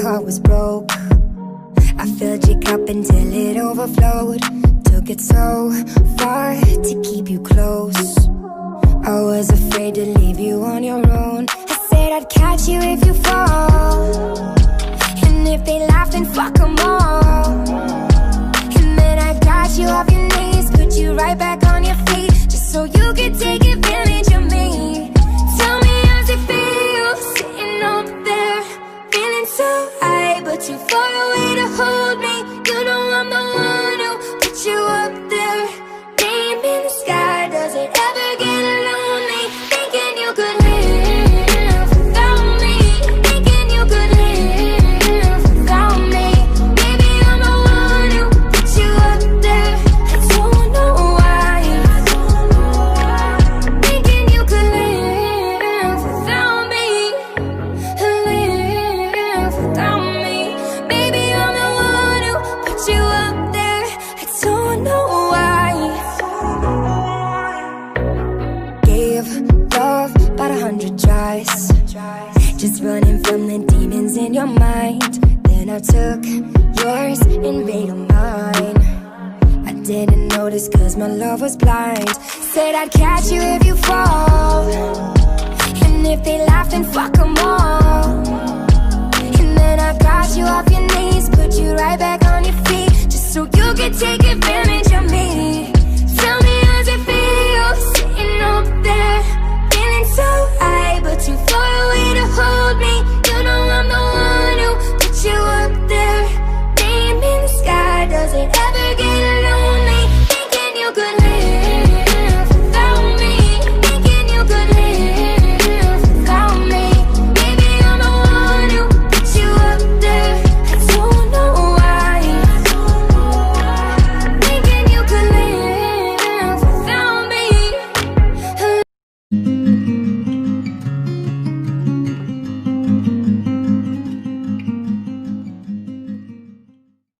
heart was broke. I filled your cup until it overflowed. Took it so far to keep you close. I was afraid to leave you on your own. I said I'd catch you if you fall, and if they laugh then fuck them all. And then I got you off your knees, put you right back on your feet, just so you could take advantage of me. Tell me how's it feel, sitting over there, feeling so high, but too far away to hold me. You know I'm the one who put you up there, name in the sky. Does it ever get lonely, thinking you could live without me, thinking you could live without me? Baby, I'm the one who put you up there. I don't know why, thinking you could live without me, live without me. Baby, I'm the one who put you up there. I don't know why. Gave love about 100 tries, just running from the demons in your mind. Then I took yours and made them mine. I didn't notice cause my love was blind. Said I'd catch you if you fall, and if they laugh then fuck them all. And then I got you off your knees, put you right back on your feet, just so you could take advantage of me.